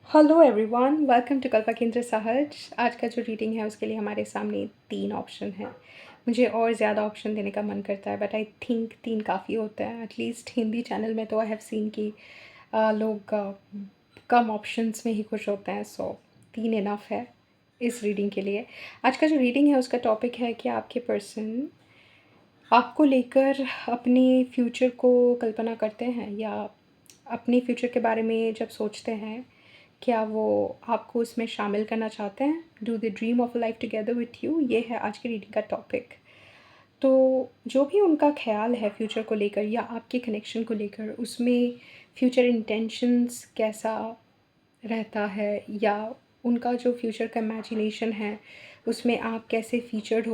Hello everyone, welcome to Kalpa Kendra Sahaj. आज का जो रीडिंग है उसके लिए हमारे सामने 3 ऑप्शन हैं। मुझे और ज़्यादा ऑप्शन देने का मन करता है, बट आई थिंक 3 काफ़ी होता है। एटलीस्ट हिंदी चैनल में तो आई हैव सीन कि लोग कम ऑप्शंस में ही खुश होते हैं, सो 3 इनफ है इस रीडिंग के लिए। आज का जो रीडिंग है उसका टॉपिक है कि आपके पर्सन आपको लेकर अपने फ्यूचर को कल्पना करते हैं, या अपने फ्यूचर के बारे में जब सोचते हैं, क्या वो आपको उसमें शामिल करना चाहते हैं? Do they dream of a life together with you? ये है आज की रीडिंग का टॉपिक। तो जो भी उनका ख्याल है फ्यूचर को लेकर या आपके कनेक्शन को लेकर, उसमें फ्यूचर इंटेंशंस कैसा रहता है, या उनका जो फ्यूचर का इमेजिनेशन है उसमें आप कैसे फीचर्ड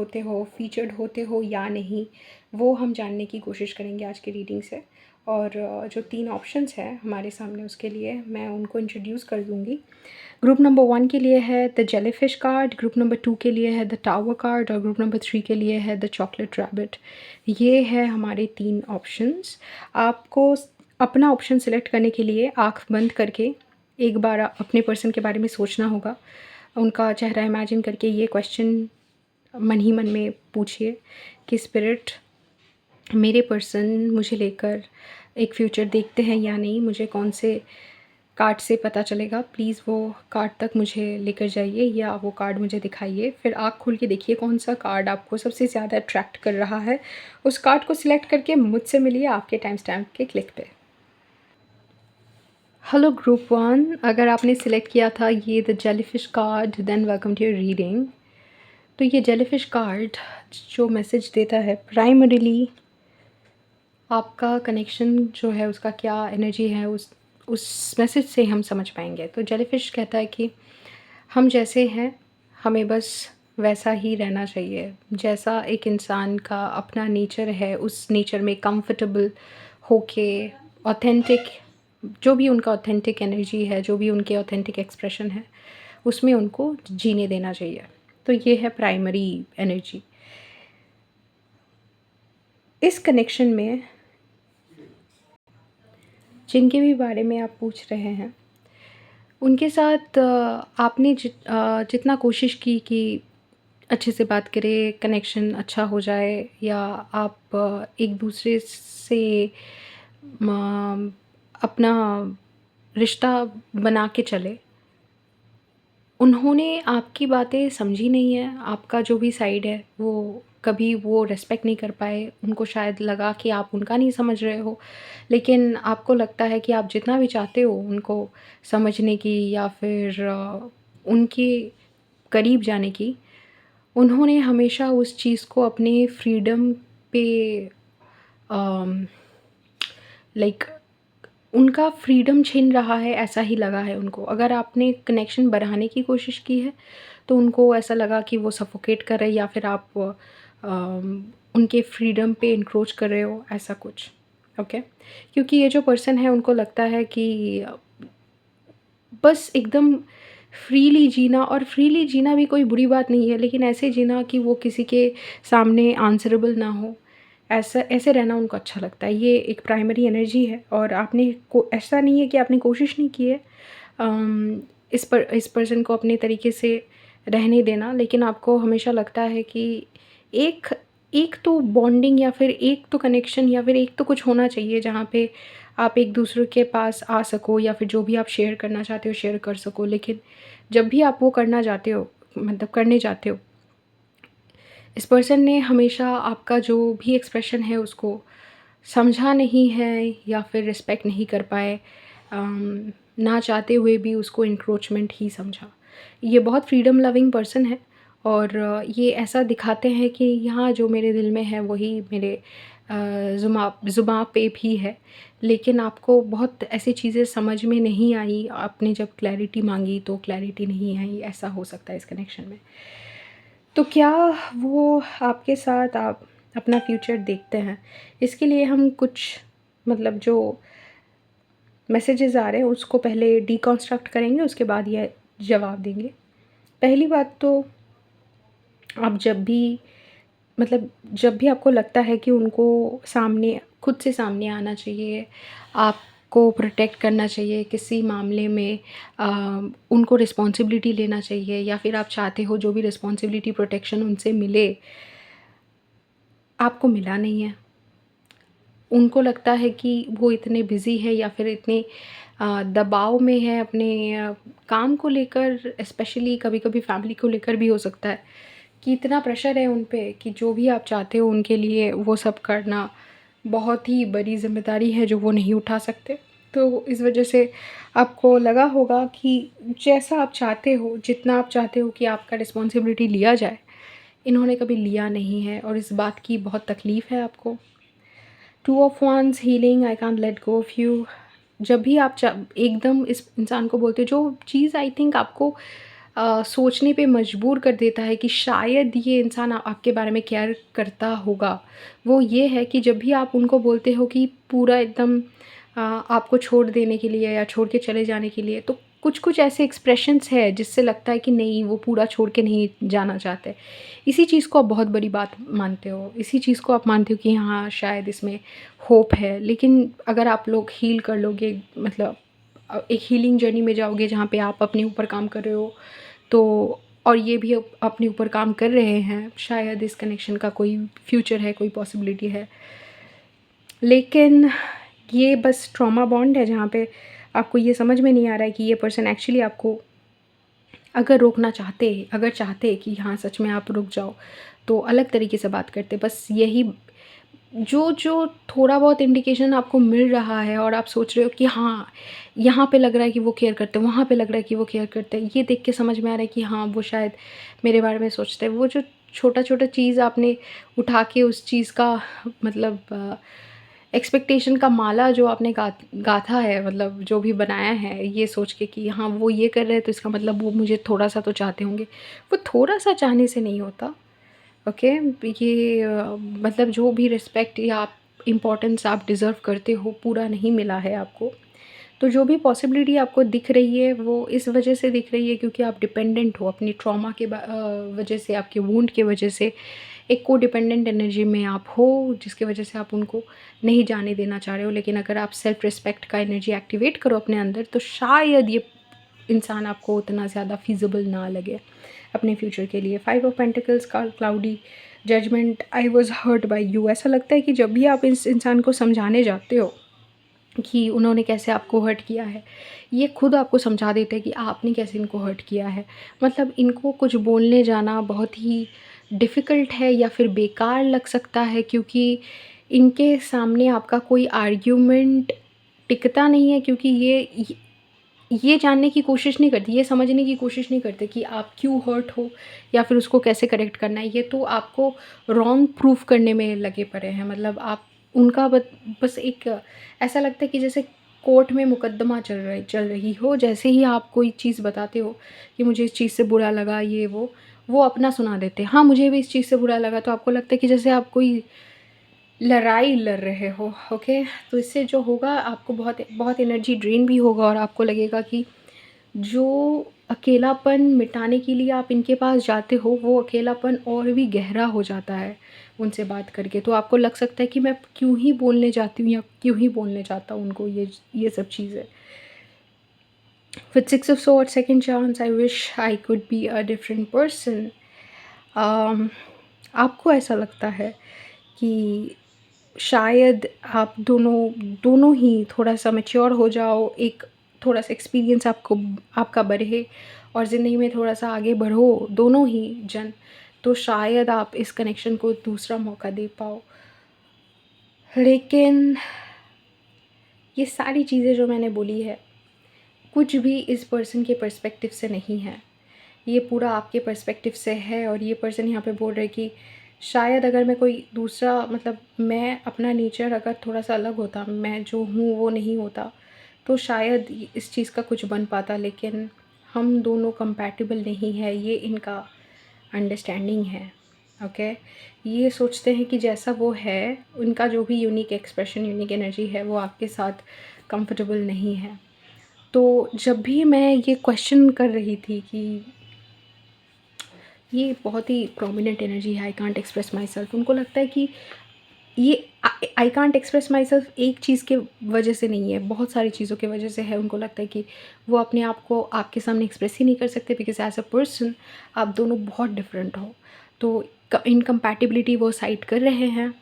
होते हो या नहीं, वो हम जानने की कोशिश करेंगे आज की रीडिंग से। और जो 3 ऑप्शंस हैं हमारे सामने उसके लिए मैं उनको इंट्रोड्यूस कर दूँगी। ग्रुप नंबर 1 के लिए है the jellyfish card, group number 2 के लिए है द टावर कार्ड और ग्रुप नंबर 3 के लिए है द चॉकलेट रैबिट। ये है हमारे 3 ऑप्शंस। आपको अपना ऑप्शन सेलेक्ट करने के लिए आँख बंद करके एक बार अपने पर्सन के बारे में सोचना होगा। उनका चेहरा इमेजिन करके ये क्वेश्चन मन ही मन में पूछिए कि स्पिरिट, मेरे पर्सन मुझे लेकर एक फ्यूचर देखते हैं या नहीं, मुझे कौन से कार्ड से पता चलेगा? प्लीज़ वो कार्ड तक मुझे लेकर जाइए या वो कार्ड मुझे दिखाइए। फिर आँख खोल के देखिए कौन सा कार्ड आपको सबसे ज़्यादा अट्रैक्ट कर रहा है। उस कार्ड को सिलेक्ट करके मुझसे मिलिए आपके टाइम स्टैम्प के क्लिक पे। हेलो ग्रुप 1, अगर आपने सिलेक्ट किया था ये the jellyfish card, then welcome to your reading. तो ये जेलीफिश कार्ड जो मैसेज देता है, प्राइमरीली आपका कनेक्शन जो है उसका क्या एनर्जी है, उस मैसेज से हम समझ पाएंगे। तो जेलीफिश कहता है कि हम जैसे हैं हमें बस वैसा ही रहना चाहिए, जैसा एक इंसान का अपना नेचर है उस नेचर में कंफर्टेबल होके ऑथेंटिक, जो भी उनका ऑथेंटिक एनर्जी है, जो भी उनके ऑथेंटिक एक्सप्रेशन है, उसमें उनको जीने देना चाहिए। तो ये है प्राइमरी एनर्जी। इस कनेक्शन में जिनके भी बारे में आप पूछ रहे हैं उनके साथ आपने जितना कोशिश की कि अच्छे से बात करें, कनेक्शन अच्छा हो जाए, या आप एक दूसरे से अपना रिश्ता बना के चले, उन्होंने आपकी बातें समझी नहीं है। आपका जो भी साइड है वो कभी वो रिस्पेक्ट नहीं कर पाए। उनको शायद लगा कि आप उनका नहीं समझ रहे हो, लेकिन आपको लगता है कि आप जितना भी चाहते हो उनको समझने की या फिर उनके करीब जाने की, उन्होंने हमेशा उस चीज़ को अपने फ्रीडम पे लाइक उनका फ्रीडम छिन रहा है, ऐसा ही लगा है उनको। अगर आपने कनेक्शन बढ़ाने की कोशिश की है तो उनको ऐसा लगा कि वो सफोकेट कर रहे हैं या फिर आप उनके फ्रीडम पे इंक्रोच कर रहे हो, ऐसा कुछ। ओके, क्योंकि ये जो पर्सन है उनको लगता है कि बस एकदम फ्रीली जीना, और फ्रीली जीना भी कोई बुरी बात नहीं है, लेकिन ऐसे जीना कि वो किसी के सामने आंसरेबल ना हो, ऐसा ऐसे रहना उनको अच्छा लगता है। ये एक प्राइमरी एनर्जी है। और आपने को ऐसा नहीं है कि आपने कोशिश नहीं की है इस पर्सन को अपने तरीके से रहने देना, लेकिन आपको हमेशा लगता है कि एक एक तो बॉन्डिंग या फिर एक तो कनेक्शन या फिर एक तो कुछ होना चाहिए जहाँ पे आप एक दूसरे के पास आ सको, या फिर जो भी आप शेयर करना चाहते हो शेयर कर सको। लेकिन जब भी आप वो करना चाहते हो, मतलब करने जाते हो, इस पर्सन ने हमेशा आपका जो भी एक्सप्रेशन है उसको समझा नहीं है या फिर रिस्पेक्ट नहीं कर पाए। ना चाहते हुए भी उसको इंक्रोचमेंट ही समझा। ये बहुत फ्रीडम लविंग पर्सन है, और ये ऐसा दिखाते हैं कि यहाँ जो मेरे दिल में है वही मेरे ज़ुबां पे भी है। लेकिन आपको बहुत ऐसी चीज़ें समझ में नहीं आई, आपने जब क्लैरिटी मांगी तो क्लैरिटी नहीं आई, ऐसा हो सकता है इस कनेक्शन में। तो क्या वो आपके साथ आप अपना फ्यूचर देखते हैं? इसके लिए हम कुछ, मतलब जो मैसेजेस आ रहे हैं उसको पहले डिकंस्ट्रक्ट करेंगे, उसके बाद ये जवाब देंगे। पहली बात तो, आप जब भी, मतलब जब भी आपको लगता है कि उनको सामने, खुद से सामने आना चाहिए, आप आपको प्रोटेक्ट करना चाहिए किसी मामले में, उनको रिस्पॉन्सिबिलिटी लेना चाहिए, या फिर आप चाहते हो जो भी रिस्पॉन्सिबिलिटी प्रोटेक्शन उनसे मिले, आपको मिला नहीं है। उनको लगता है कि वो इतने बिज़ी है या फिर इतने दबाव में है अपने काम को लेकर, स्पेशली कभी-कभी फैमिली को लेकर भी हो सकता है कि इतना प्रेशर है उन पे कि जो भी आप चाहते हो उनके लिए वो सब करना बहुत ही बड़ी ज़िम्मेदारी है जो वो नहीं उठा सकते। तो इस वजह से आपको लगा होगा कि जैसा आप चाहते हो, जितना आप चाहते हो कि आपका रिस्पॉन्सिबिलिटी लिया जाए, इन्होंने कभी लिया नहीं है और इस बात की बहुत तकलीफ़ है आपको। टू ऑफ वांस, healing, I can't let go of you. जब भी आप एकदम इस इंसान को बोलते हो, जो चीज़ आई थिंक आपको सोचने पे मजबूर कर देता है कि शायद ये इंसान आपके बारे में केयर करता होगा, वो ये है कि जब भी आप उनको बोलते हो कि पूरा एकदम आपको छोड़ देने के लिए या छोड़ के चले जाने के लिए, तो कुछ कुछ ऐसे एक्सप्रेशंस है जिससे लगता है कि नहीं, वो पूरा छोड़ के नहीं जाना चाहते। इसी चीज़ को आप बहुत बड़ी बात मानते हो, इसी चीज़ को आप मानते हो कि हाँ शायद इसमें होप है। लेकिन अगर आप लोग हील कर लोगे, मतलब एक हीलिंग जर्नी में जाओगे जहाँ पे आप अपने ऊपर काम कर रहे हो, तो और ये भी अपने ऊपर काम कर रहे हैं, शायद इस कनेक्शन का कोई फ्यूचर है, कोई पॉसिबिलिटी है। लेकिन ये बस ट्रॉमा बॉन्ड है जहाँ पे आपको ये समझ में नहीं आ रहा है कि ये पर्सन एक्चुअली आपको अगर रोकना चाहते, अगर चाहते कि हाँ सच में आप रुक जाओ, तो अलग तरीके से बात करते। बस यही जो थोड़ा बहुत इंडिकेशन आपको मिल रहा है और आप सोच रहे हो कि हाँ, यहाँ पे लग रहा है कि वो केयर करते हैं, वहाँ पे लग रहा है कि वो केयर करते हैं, ये देख के समझ में आ रहा है कि हाँ, वो शायद मेरे बारे में सोचते हैं। वो जो छोटा-छोटा चीज़ आपने उठा के उस चीज़ का मतलब एक्सपेक्टेशन का माला जो आपने गाथा है, मतलब जो भी बनाया है, ये सोच के कि हाँ, वो ये कर रहे हैं तो इसका मतलब वो मुझे थोड़ा-सा तो चाहते होंगे। वो थोड़ा-सा चाहने से नहीं होता। ओके, ये मतलब जो भी रिस्पेक्ट या आप इम्पोर्टेंस आप डिज़र्व करते हो, पूरा नहीं मिला है आपको। तो जो भी पॉसिबिलिटी आपको दिख रही है, वो इस वजह से दिख रही है क्योंकि आप डिपेंडेंट हो अपनी ट्रॉमा के वजह से, आपके वुंड की वजह से। एक कोडिपेंडेंट एनर्जी में आप हो, जिसकी वजह से आप उनको नहीं जाने देना चाह रहे हो। लेकिन अगर आप सेल्फ रिस्पेक्ट का एनर्जी एक्टिवेट करो अपने अंदर, तो शायद ये इंसान आपको उतना ज़्यादा फ़ीज़िबल ना लगे अपने फ्यूचर के लिए। 5 ऑफ पेंटिकल्स का cloudy judgement, I was hurt by you. ऐसा लगता है कि जब भी आप इस इंसान को समझाने जाते हो कि उन्होंने कैसे आपको हर्ट किया है, ये खुद आपको समझा देते हैं कि आपने कैसे इनको हर्ट किया है। मतलब इनको कुछ बोलने जाना बहुत ही डिफ़िकल्ट है या फिर बेकार लग सकता है, क्योंकि इनके सामने आपका कोई आर्ग्यूमेंट टिकता नहीं है, क्योंकि ये जानने की कोशिश नहीं करती, ये समझने की कोशिश नहीं करते कि आप क्यों हर्ट हो या फिर उसको कैसे करेक्ट करना है। ये तो आपको रॉन्ग प्रूफ करने में लगे पड़े हैं। मतलब आप उनका बस एक ऐसा लगता है कि जैसे कोर्ट में मुकदमा चल रही हो। जैसे ही आप कोई चीज़ बताते हो कि मुझे इस चीज़ से बुरा लगा, ये वो अपना सुना देते हैं। हाँ, मुझे भी इस चीज़ से बुरा लगा, तो आपको लगता है कि जैसे आप कोई लड़ाई लड़ रहे हो। ओके, तो इससे जो होगा, आपको बहुत बहुत एनर्जी ड्रेन भी होगा और आपको लगेगा कि जो अकेलापन मिटाने के लिए आप इनके पास जाते हो, वो अकेलापन और भी गहरा हो जाता है उनसे बात करके। तो आपको लग सकता है कि मैं क्यों ही बोलने जाती हूँ या क्यों ही बोलने जाता हूँ उनको ये सब चीज़ें। With 6 of swords, second chance, I wish I could be a different person. आपको ऐसा लगता है कि शायद आप दोनों ही थोड़ा-सा मैच्योर हो जाओ, एक थोड़ा-सा एक्सपीरियंस आपका बढ़े और ज़िंदगी में थोड़ा-सा आगे बढ़ो, दोनों ही जन, तो शायद आप इस कनेक्शन को दूसरा मौका दे पाओ। लेकिन ये सारी चीज़ें जो मैंने बोली है, कुछ भी इस पर्सन के पर्सपेक्टिव से नहीं है। ये पूरा आपके पर्सपेक्टिव से है और ये पर्सन यहाँ पे बोल रहे हैं कि शायद अगर मैं कोई दूसरा, मतलब मैं अपना नेचर अगर थोड़ा-सा अलग होता, मैं जो हूँ वो नहीं होता, तो शायद इस चीज़ का कुछ बन पाता। लेकिन हम दोनों कंपैटिबल नहीं है, ये इनका अंडरस्टैंडिंग है। ओके, ये सोचते हैं कि जैसा वो है, उनका जो भी यूनिक एक्सप्रेशन, यूनिक एनर्जी है, वो आपके साथ कंफर्टेबल नहीं है। तो जब भी मैं ये क्वेश्चन कर रही थी कि ये बहुत ही प्रोमिनेंट एनर्जी है, I can't express my self, उनको लगता है कि ये I can't express my self एक चीज़ के वजह से नहीं है, बहुत सारी चीज़ों की वजह से है। उनको लगता है कि वो अपने आप को आपके सामने एक्सप्रेस ही नहीं कर सकते, बिकॉज एज अ पर्सन आप दोनों बहुत डिफरेंट हो। तो इनकम्पैटिबिलिटी वो साइड कर रहे हैं,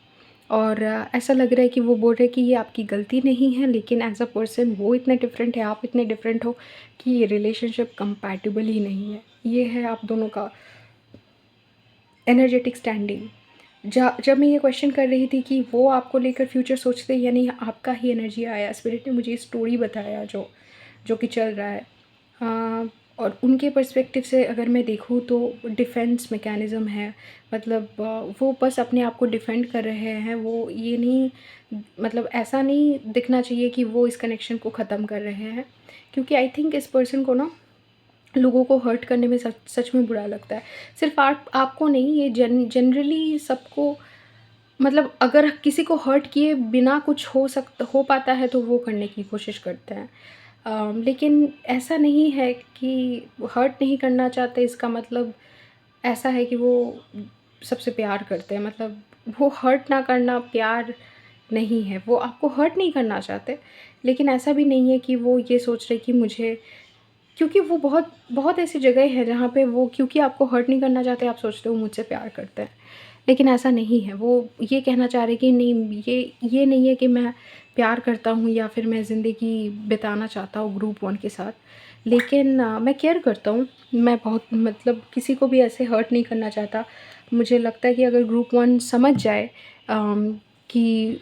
और ऐसा लग रहा है कि वो बोल रहे हैं कि ये आपकी गलती नहीं है, लेकिन एज अ पर्सन वो इतने डिफरेंट है, आप इतने डिफरेंट हो कि ये रिलेशनशिप कंपैटिबल ही नहीं है। ये है आप दोनों का एनर्जेटिक स्टैंडिंग। जब मैं ये क्वेश्चन कर रही थी कि वो आपको लेकर फ्यूचर सोचते हैं या नहीं, आपका ही एनर्जी आया, स्पिरिट ने मुझे स्टोरी बताया जो जो कि चल रहा है। और उनके पर्सपेक्टिव से अगर मैं देखूँ तो डिफेंस मैकेनिज़्म है, मतलब वो बस अपने आप को डिफेंड कर रहे हैं। वो ये नहीं, मतलब ऐसा नहीं दिखना चाहिए कि वो इस कनेक्शन को ख़त्म कर रहे हैं, क्योंकि आई थिंक इस पर्सन को ना लोगों को हर्ट करने में सच सच में बुरा लगता है। सिर्फ आपको नहीं, ये जनरली सबको, मतलब अगर किसी को हर्ट किए बिना कुछ हो पाता है तो वो करने की कोशिश करते हैं। लेकिन ऐसा नहीं है कि हर्ट नहीं करना चाहते, इसका मतलब ऐसा है कि वो सबसे प्यार करते हैं। मतलब वो हर्ट ना करना प्यार नहीं है, वो आपको हर्ट नहीं करना चाहते, लेकिन ऐसा भी नहीं है कि वो ये सोच रहे कि मुझे, क्योंकि वो बहुत बहुत ऐसी जगह है जहाँ पे वो, क्योंकि आपको हर्ट नहीं करना चाहते, आप सोचते हो मुझसे प्यार करते हैं, लेकिन ऐसा नहीं है। वो ये कहना चाह रहे कि नहीं, ये नहीं है कि मैं प्यार करता हूँ या फिर मैं ज़िंदगी बिताना चाहता हूँ ग्रुप वन के साथ, लेकिन मैं केयर करता हूँ। मैं बहुत, मतलब किसी को भी ऐसे हर्ट नहीं करना चाहता। मुझे लगता है कि अगर ग्रुप वन समझ जाए कि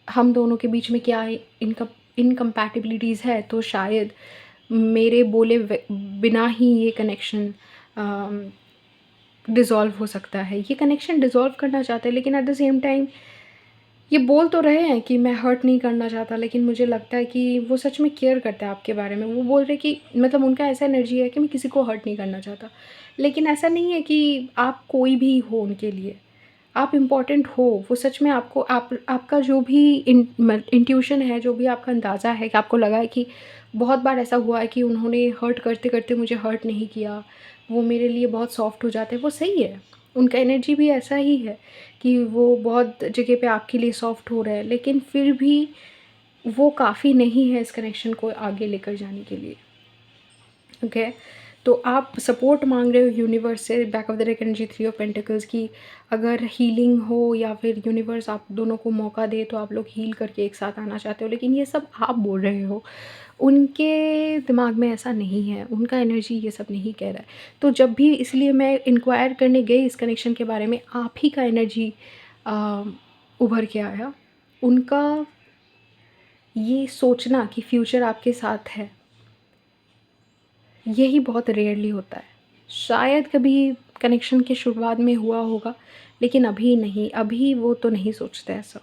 हम दोनों के बीच में क्या इनकम्पैटिबिलिटीज़ है, तो शायद मेरे बोले बिना ही ये कनेक्शन डिज़ोल्व हो सकता है। ये कनेक्शन डिज़ोल्व करना चाहते हैं, लेकिन एट द सेम टाइम ये बोल तो रहे हैं कि मैं हर्ट नहीं करना चाहता, लेकिन मुझे लगता है कि वो सच में केयर करते हैं आपके बारे में। वो बोल रहे कि मतलब उनका ऐसा एनर्जी है कि मैं किसी को हर्ट नहीं करना चाहता, लेकिन ऐसा नहीं है कि आप कोई भी हो उनके लिए, आप इम्पॉर्टेंट हो। वो सच में आपको, आपका जो भी इंट्यूशन है, जो भी आपका अंदाज़ा है, कि आपको लगा है कि बहुत बार ऐसा हुआ है कि उन्होंने हर्ट करते करते मुझे हर्ट नहीं किया, वो मेरे लिए बहुत सॉफ्ट हो जाते हैं, वो सही है। उनका एनर्जी भी ऐसा ही है कि वो बहुत जगह पे आपके लिए सॉफ्ट हो रहा है, लेकिन फिर भी वो काफ़ी नहीं है इस कनेक्शन को आगे लेकर जाने के लिए। ओके, तो आप सपोर्ट मांग रहे हो यूनिवर्स से, back of the deck energy 3 of pentacles की। अगर हीलिंग हो या फिर यूनिवर्स आप दोनों को मौका दे, तो आप लोग हील करके एक साथ आना चाहते हो, लेकिन ये सब आप बोल रहे हो, उनके दिमाग में ऐसा नहीं है, उनका एनर्जी ये सब नहीं कह रहा है। तो जब भी, इसलिए मैं इंक्वायर करने गई इस कनेक्शन के बारे में, आप ही का एनर्जी उभर के आया। उनका ये सोचना कि फ्यूचर आपके साथ है, यही बहुत रेयरली होता है। शायद कभी कनेक्शन की शुरुआत में हुआ होगा, लेकिन अभी नहीं, अभी वो तो नहीं सोचते ऐसा।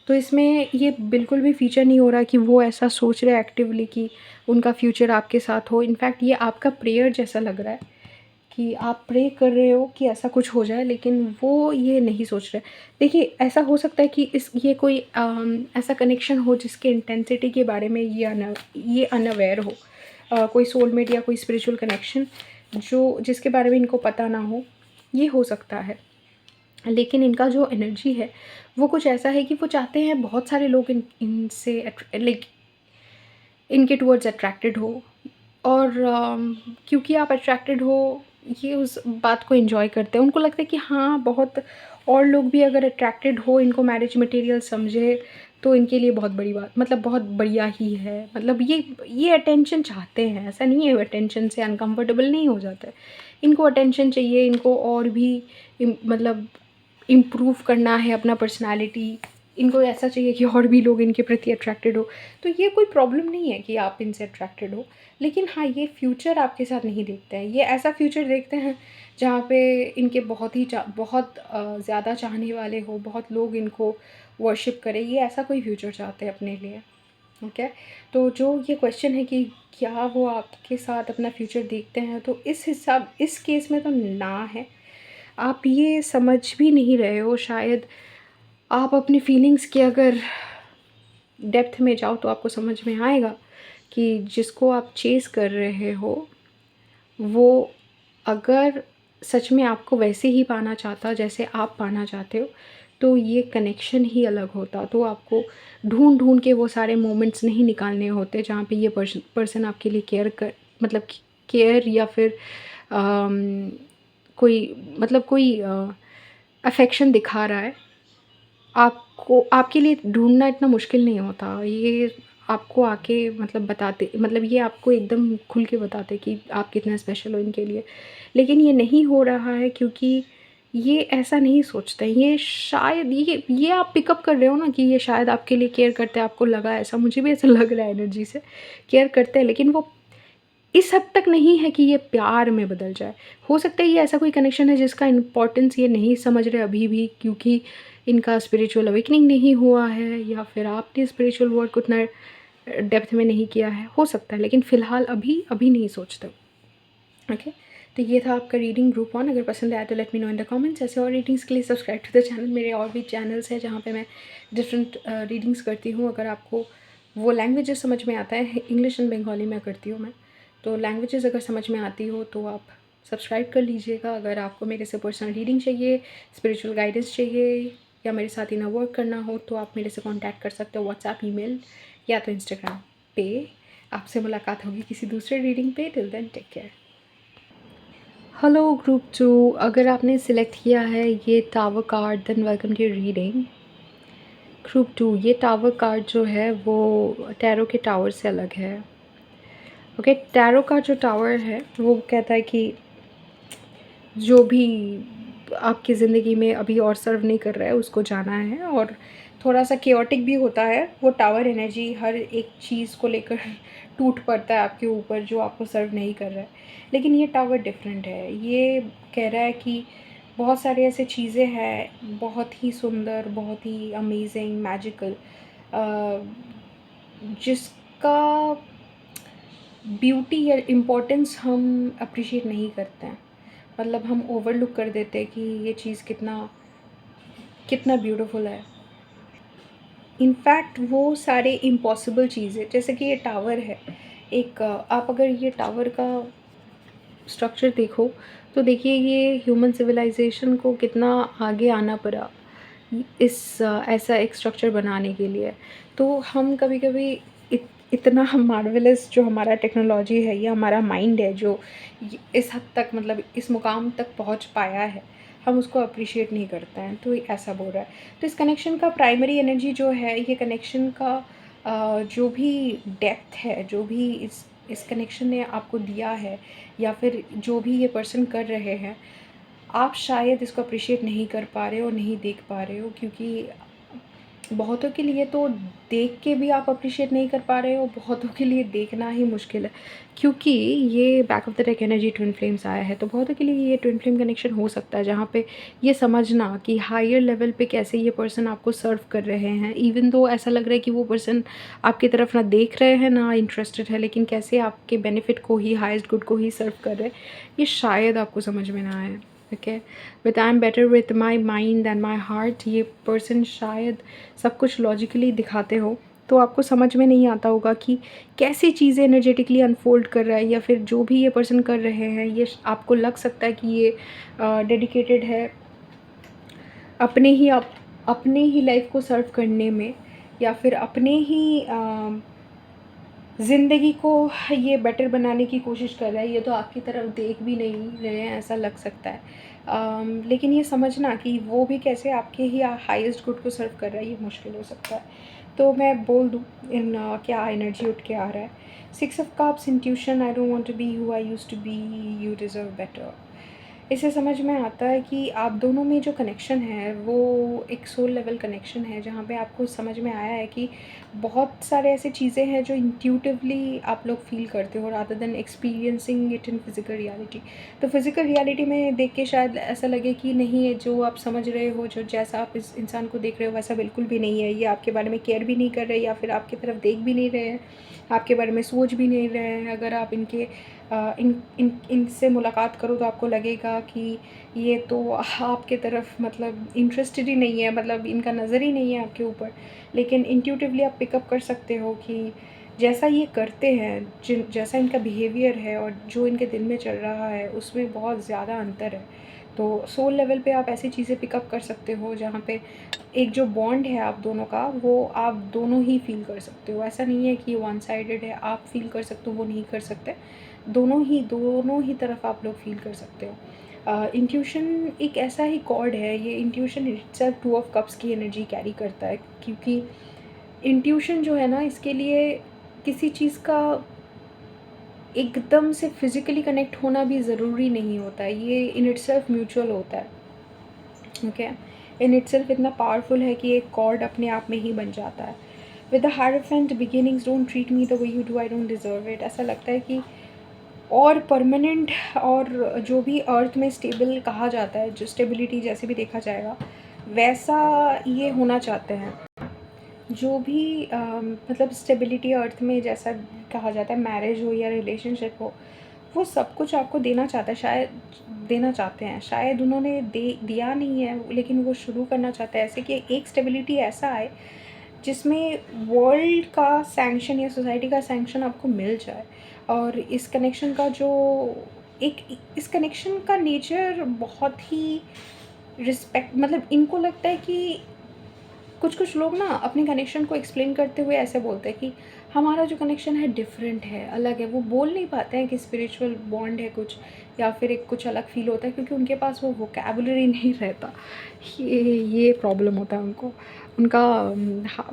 तो इसमें ये बिल्कुल भी फीचर नहीं हो रहा कि वो ऐसा सोच रहे एक्टिवली कि उनका फ्यूचर आपके साथ हो। इनफैक्ट ये आपका प्रेयर जैसा लग रहा है कि आप प्रे कर रहे हो कि ऐसा कुछ हो जाए, लेकिन वो ये नहीं सोच रहे। देखिए, ऐसा हो सकता है कि ये कोई ऐसा कनेक्शन हो जिसके इंटेंसिटी के बारे में ये अनअवेयर हो। कोई सोलमेट या कोई स्पिरिचुअल कनेक्शन जो जिसके बारे में इनको पता ना हो, ये हो सकता है। लेकिन इनका जो एनर्जी है वो कुछ ऐसा है कि वो चाहते हैं बहुत सारे लोग इनसे लाइक इनके टूवर्ड्स अट्रैक्टेड हो, और क्योंकि आप अट्रैक्टेड हो, ये उस बात को एंजॉय करते हैं। उनको लगता है कि हाँ, बहुत और लोग भी अगर अट्रैक्टेड हो, इनको मैरिज मटेरियल समझे, तो इनके लिए बहुत बड़ी बात, मतलब बहुत बढ़िया ही है। मतलब ये अटेंशन चाहते हैं, ऐसा नहीं है अटेंशन से अनकंफर्टेबल नहीं हो जाता है। इनको अटेंशन चाहिए, इनको और भी मतलब इम्प्रूव करना है अपना पर्सनालिटी, इनको ऐसा चाहिए कि और भी लोग इनके प्रति अट्रैक्टेड हो। तो ये कोई प्रॉब्लम नहीं है कि आप इनसे अट्रैक्टेड हो, लेकिन हाँ, ये फ्यूचर आपके साथ नहीं देखते हैं। ये ऐसा फ्यूचर देखते हैं जहाँ पे इनके बहुत ज़्यादा चाहने वाले हो, बहुत लोग इनको वर्शिप करें, ये ऐसा कोई फ्यूचर चाहते हैं अपने लिए। ओके, तो जो ये क्वेश्चन है कि क्या वो आपके साथ अपना फ्यूचर देखते हैं, तो इस केस में तो ना है। आप ये समझ भी नहीं रहे हो शायद। आप अपनी फीलिंग्स के अगर डेप्थ में जाओ तो आपको समझ में आएगा कि जिसको आप चेस कर रहे हो, वो अगर सच में आपको वैसे ही पाना चाहता जैसे आप पाना चाहते हो, तो ये कनेक्शन ही अलग होता। तो आपको ढूँढ के वो सारे मोमेंट्स नहीं निकालने होते जहाँ पे ये पर्सन आपके लिए मतलब केयर या फिर अम, कोई अफेक्शन दिखा रहा है। आपको आपके लिए ढूँढना इतना मुश्किल नहीं होता। ये आपको आके मतलब बताते, मतलब ये आपको एकदम खुल के बताते कि आप कितना स्पेशल हो इनके लिए। लेकिन ये नहीं हो रहा है क्योंकि ये ऐसा नहीं सोचते। ये शायद ये आप पिकअप कर रहे हो ना कि ये शायद आपके लिए केयर करते हैं, आपको लगा ऐसा, मुझे भी ऐसा लग रहा है एनर्जी से, केयर करते हैं, लेकिन वो इस हद तक नहीं है कि ये प्यार में बदल जाए। हो सकता है ये ऐसा कोई कनेक्शन है जिसका इम्पोर्टेंस ये नहीं समझ रहे अभी भी, क्योंकि इनका स्पिरिचुअल अवेकनिंग नहीं हुआ है या फिर आपने स्पिरिचुअल वर्क उतना डेप्थ में नहीं किया है, हो सकता है, लेकिन फ़िलहाल अभी नहीं सोचते। ओके, तो ये था आपका रीडिंग ग्रुप 1। अगर पसंद आया तो let me know in the comments. ऐसे और रीडिंग्स के लिए सब्सक्राइब टू द चैनल। मेरे और भी चैनल्स हैं जहाँ पे मैं डिफरेंट रीडिंग्स करती हूँ। अगर आपको वो लैंग्वेजेस समझ में आता है, इंग्लिश एंड बंगाली में करती हूँ मैं, तो लैंग्वेजेस अगर समझ में आती हो तो आप सब्सक्राइब कर लीजिएगा। अगर आपको मेरे से पर्सनल रीडिंग चाहिए, स्पिरिचुअल गाइडेंस चाहिए या मेरे साथ इनर वर्क करना हो तो आप मेरे से कॉन्टैक्ट कर सकते हो व्हाट्सएप, ईमेल या तो इंस्टाग्राम पे। आपसे मुलाकात होगी किसी दूसरे रीडिंग पे। Till then take care. Hello group 2, अगर आपने सिलेक्ट किया है ये tower card then welcome to reading. Group 2, ये टावर कार्ड जो है वो टैरो के टावर से अलग है। ओके, टैरो का जो टावर है वो कहता है कि जो भी आपकी ज़िंदगी में अभी और सर्व नहीं कर रहा है उसको जाना है, और थोड़ा सा केओटिक भी होता है वो टावर एनर्जी। हर एक चीज़ को लेकर टूट पड़ता है आपके ऊपर जो आपको सर्व नहीं कर रहा है। लेकिन ये टावर डिफरेंट है। ये कह रहा है कि बहुत सारे ऐसे चीज़ें हैं बहुत ही सुंदर, बहुत ही अमेजिंग, मैजिकल, जिसका ब्यूटी या इम्पोर्टेंस हम अप्रिशिएट नहीं करते हैं। मतलब हम ओवरलुक कर देते हैं कि ये चीज़ कितना कितना ब्यूटीफुल है। इनफैक्ट वो सारे इम्पॉसिबल चीज़ें, जैसे कि ये टावर है एक, आप अगर ये टावर का स्ट्रक्चर देखो तो देखिए ये ह्यूमन सिविलाइजेशन को कितना आगे आना पड़ा ऐसा एक स्ट्रक्चर बनाने के लिए। तो हम कभी कभी इतना हम मार्वेलस जो हमारा टेक्नोलॉजी है या हमारा माइंड है जो इस हद तक, मतलब इस मुकाम तक पहुंच पाया है, हम उसको अप्रिशिएट नहीं करते हैं। तो ये ऐसा बोल रहा है। तो इस कनेक्शन का प्राइमरी एनर्जी जो है, ये कनेक्शन का जो भी डेप्थ है, जो भी इस कनेक्शन ने आपको दिया है या फिर जो भी ये पर्सन कर रहे हैं, आप शायद इसको अप्रिशिएट नहीं कर पा रहे हो, नहीं देख पा रहे हो, क्योंकि बहुतों के लिए तो देख के भी आप अप्रिशिएट नहीं कर पा रहे हो, बहुतों के लिए देखना ही मुश्किल है, क्योंकि ये back of the deck energy twin flames आया है। तो बहुतों के लिए ये ट्विन फ्लेम कनेक्शन हो सकता है जहाँ पे ये समझना कि हायर लेवल पे कैसे ये पर्सन आपको सर्व कर रहे हैं, इवन दो ऐसा लग रहा है कि वो पर्सन आपकी तरफ ना देख रहे हैं ना इंटरेस्टेड है, लेकिन कैसे आपके बेनिफिट को ही, हाइस्ट गुड को ही सर्व कर रहे हैं, ये शायद आपको समझ में ना आए। Okay, with I am better with my mind and my heart, ये पर्सन शायद सब कुछ लॉजिकली दिखाते हो तो आपको समझ में नहीं आता होगा कि कैसी चीज़ें एनर्जेटिकली अनफोल्ड कर रहा है, या फिर जो भी ये पर्सन कर रहे हैं ये आपको लग सकता है कि ये डेडिकेटेड है अपने ही लाइफ को सर्व करने में, या फिर अपने ही ज़िंदगी को ये बेटर बनाने की कोशिश कर रहा है। ये तो आपकी तरफ देख भी नहीं रहे हैं ऐसा लग सकता है, लेकिन ये समझना कि वो भी कैसे आपके ही हाईएस्ट गुड को सर्व कर रहा है, ये मुश्किल हो सकता है। तो मैं बोल दूँ इन क्या एनर्जी उठ के आ रहा है। 6 of cups, intuition, I don't want to be who I used to be, you deserve better. इससे समझ में आता है कि आप दोनों में जो कनेक्शन है वो एक सोल लेवल कनेक्शन है, जहाँ पे आपको समझ में आया है कि बहुत सारे ऐसे चीज़ें हैं जो इंट्यूटिवली आप लोग फील करते हो rather than experiencing it in physical reality. तो फिज़िकल रियलिटी में देख के शायद ऐसा लगे कि नहीं, ये जो आप समझ रहे हो, जो जैसा आप इस इंसान को देख रहे हो वैसा बिल्कुल भी नहीं है। ये आपके बारे में केयर भी नहीं कर रहे या फिर आपकी तरफ देख भी नहीं रहे हैं, आपके बारे में सोच भी नहीं रहे हैं। अगर आप इनसे मुलाकात करो तो आपको लगेगा कि ये तो आपके तरफ मतलब इंटरेस्टेड ही नहीं है, मतलब इनका नज़र ही नहीं है आपके ऊपर। लेकिन इंट्यूटिवली आप पिकअप कर सकते हो कि जैसा ये करते हैं, जिन जैसा इनका बिहेवियर है और जो इनके दिल में चल रहा है, उसमें बहुत ज़्यादा अंतर है। तो सोल लेवल पे आप ऐसी चीज़ें पिकअप कर सकते हो जहाँ पे एक जो बॉन्ड है आप दोनों का, वो आप दोनों ही फ़ील कर सकते हो। ऐसा नहीं है कि वन साइडेड है, आप फ़ील कर सकते हो, वो नहीं कर सकते। दोनों ही तरफ आप लोग फ़ील कर सकते हो। इंट्यूशन एक ऐसा ही कॉर्ड है, ये इंट्यूशन इटसेल्फ 2 ऑफ कप्स की एनर्जी कैरी करता है, क्योंकि इंट्यूशन जो है ना, इसके लिए किसी चीज़ का एकदम से फिज़िकली कनेक्ट होना भी ज़रूरी नहीं होता है, ये इन इटसेल्फ म्यूचुअल होता है, ओके? इन इटसेल्फ इतना पावरफुल है कि एक कॉर्ड अपने आप में ही बन जाता है। With the hierophant beginnings don't treat me the way you do, I don't deserve it. ऐसा लगता है कि और परमानेंट और जो भी अर्थ में स्टेबल कहा जाता है, जो स्टेबिलिटी जैसे भी देखा जाएगा, वैसा ये होना चाहते हैं। जो भी मतलब स्टेबिलिटी अर्थ में जैसा कहा जाता है, मैरिज हो या रिलेशनशिप हो, वो सब कुछ आपको देना चाहता है, शायद देना चाहते हैं, शायद उन्होंने दिया नहीं है, लेकिन वो शुरू करना चाहते हैं ऐसे कि एक स्टेबिलिटी ऐसा आए जिसमें वर्ल्ड का सैंक्शन या सोसाइटी का सैंक्शन आपको मिल जाए। और इस कनेक्शन का जो एक इस कनेक्शन का नेचर बहुत ही रिस्पेक्ट, मतलब इनको लगता है कि कुछ लोग ना अपने कनेक्शन को एक्सप्लेन करते हुए ऐसे बोलते हैं कि हमारा जो कनेक्शन है डिफरेंट है, अलग है। वो बोल नहीं पाते हैं कि स्पिरिचुअल बॉन्ड है कुछ, या फिर एक कुछ अलग फील होता है, क्योंकि उनके पास वो वोकैबुलरी नहीं रहता। ये प्रॉब्लम होता है उनको। उनका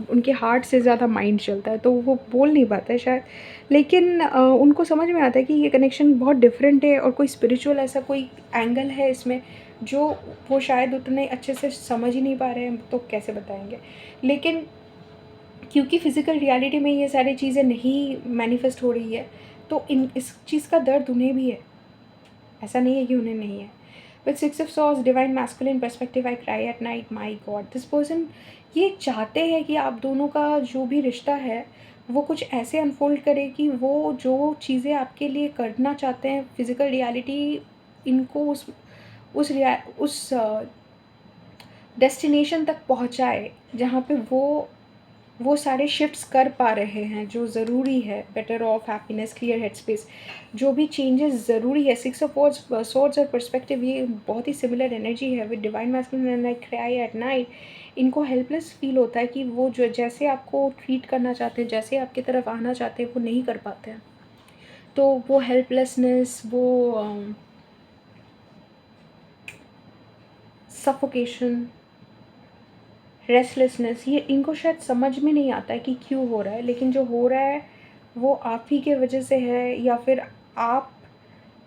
उनके हार्ट से ज़्यादा माइंड चलता है, तो वो बोल नहीं पाते हैं शायद। लेकिन उनको समझ में आता है कि ये कनेक्शन बहुत डिफरेंट है और कोई स्पिरिचुअल ऐसा कोई एंगल है इसमें जो वो शायद उतने अच्छे से समझ ही नहीं पा रहे हैं, तो कैसे बताएँगे। लेकिन क्योंकि फ़िज़िकल रियलिटी में ये सारी चीज़ें नहीं मैनिफेस्ट हो रही है, तो इन इस चीज़ का दर्द उन्हें भी है, ऐसा नहीं है कि उन्हें नहीं है। With 6 of swords, divine masculine perspective, I cry at night, my God. This person ये चाहते हैं कि आप दोनों का जो भी रिश्ता है, वो कुछ ऐसे अनफ़ोल्ड करे कि वो जो चीज़ें आपके लिए करना चाहते हैं, फ़िज़िकल रियलिटी इनको उस डेस्टिनेशन तक पहुँचाए, जहाँ पे वो सारे शिफ्ट्स कर पा रहे हैं जो ज़रूरी है, better of, happiness, clear head space, जो भी चेंजेस ज़रूरी है। 6 ऑफ सॉर्ड्स और पर्सपेक्टिव, ये बहुत ही सिमिलर एनर्जी है with divine masculine and I cry at night. इनको हेल्पलेस फील होता है कि वो जो जैसे आपको ट्रीट करना चाहते हैं, जैसे आपकी तरफ आना चाहते हैं, वो नहीं कर पाते हैं। तो वो हेल्पलेसनेस, वो सफोकेशन, रेस्टलेसनेस, ये इनको शायद समझ में नहीं आता है कि क्यों हो रहा है, लेकिन जो हो रहा है वो आप ही के वजह से है, या फिर आप